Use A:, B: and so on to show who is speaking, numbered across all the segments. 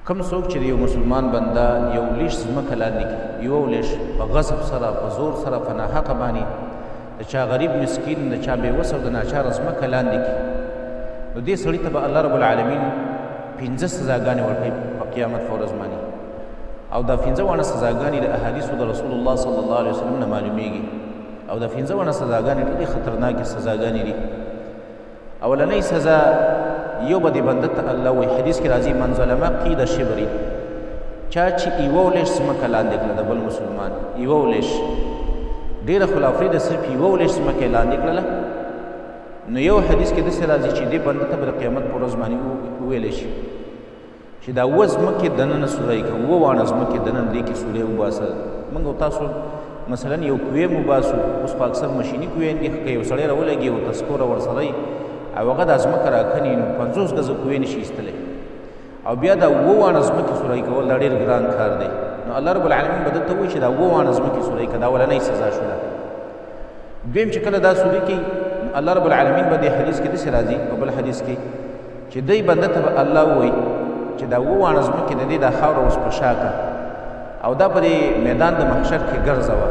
A: کم څوک چې یو مسلمان بنده یو لیش ځمکه لاندې کړي، یو لیش په غصب سره په زور سره په ناحقه باندې د چا غریب مسکین د چا بېوسه او د ناچاره ځمکه لاندې کړي، نو دې سړي ته به الله رب العالمین 15 سزاګانې ورکوي په قیامت په ورځ باندې. او دا 15 واړه سزاګانې د احادیثو د رسول الله صلی الله علیه وسلم نه معلومیږي، او دا 15 واړه سزاګانې ډېرې خطرناکې سزاګانې دي. اولنۍ سزا یو به دې بنده ته الله وایي، حدیث کې راځي من ظلمه قید شبرین، چا چې یوه لیش ځمکه لاندې کړله د بل مسلمان، یوه لیش ډېره خو لافري ده، صرف یوه لیش ځمکه یې لاندې کړله، نو یو حدیث کې داسې راځي چې دې بنده ته به د قیامت په ورځ باندې وویلی شي چې دا اووه ځمکې دننه سوری کړه، اووه واړه ځمکې دننه دې کې سوری وباسه. موږ او تاسو مثلا یو کوې وباسو، اوس په اکثر مشیني کوې دي، که یو سړی راولګي او تسکوره ورسره او هغه دا ځمکه راکني، نو 50 ګزه کوې نشي ایستلی، او بیا دا اووه واړه ځمکې سوری کول دا ډېر ګران کار دی. نو الله رب العالمین به دلته وایي چې دا اووه واړه ځمکې سوری کړه، دا اولنۍ سزا شوله. دویم چې کله دا سوری کوي، الله رب العالمین به دې حدیث کې داسې راځي په بل حدیث کې چې دی بنده ته به الله ووایي چې دا اووه واړه ځمکې د دې دا خاوره اوس په شا کړه او دا په دې میدان د محشر کې ګرځوه،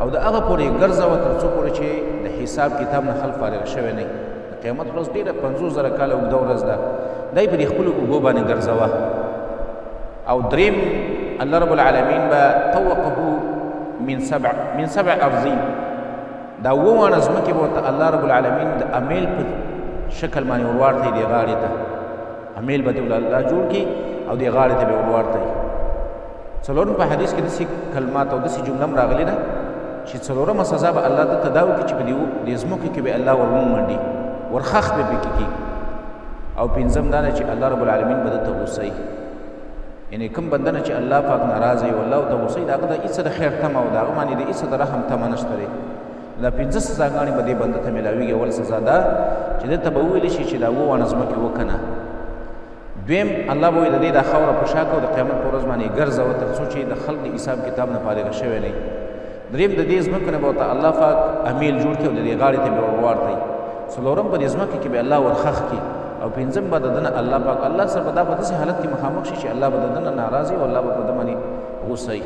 A: او د هغه پورې ګرځوه تر څو پورې چې د حساب کتاب نه خلک فارغ شوی نه. د قیامت ورځ ډېره 50,000 کاله اوږده ورځ ده، دی په دې خپلو اوږو باندې ګرځوه. او دریم الله رب العالمین به طوقه من سبع ارضین، دا اووه واړه ځمکې به ورته الله رب العالمین د امیل په شکل باندې ورواړتی دې غاړې ته، امیل به دې الله جوړ کړي او دې غاړې ته به ورواړتی. څلورم په حدیث کې داسې کلمات او داسې جمله هم راغلې ده چې څلورمه سزا به الله دلته دا وکړي چې په دې ځمکو کې به الله ورمنډي، ورخخ به پکې کړي. او پنځم دا ده چې الله رب العالمین به دلته غوسه وي، یعنې کوم بنده نه چې الله پاک ناراضه وي او الله ورته غوسه وي، د هغه د هېڅ د خیر تمه او د هغه باندې د هېڅ د رحم تمه نشته دی. دا 15 سزاګانې به دې بنده ته میلاویږي. اول سزا دا چې دلته به وویلی شي چې دا اووه واړه ځمکې وکنه. دویم الله به وایي د دې دا خاوره په شا کړه او د قیامت په ورځ باندې ګرځوه تر څو چې د خلق د حساب کتاب نه فارغه شوی نه وي. دریم د دې ځمکو نه به ورته الله پاک امیل جوړ کړي او د دې غاړې ته به ورواړتی. څلورم په دې ځمکې کې به الله ورخخ کړي، او پنځم به د ده نه الله پاک الله سره به دا په داسې حالت کې مخامخ شي چې الله به د ده نه ناراض وي او الله به په ده باندې غوسه وي.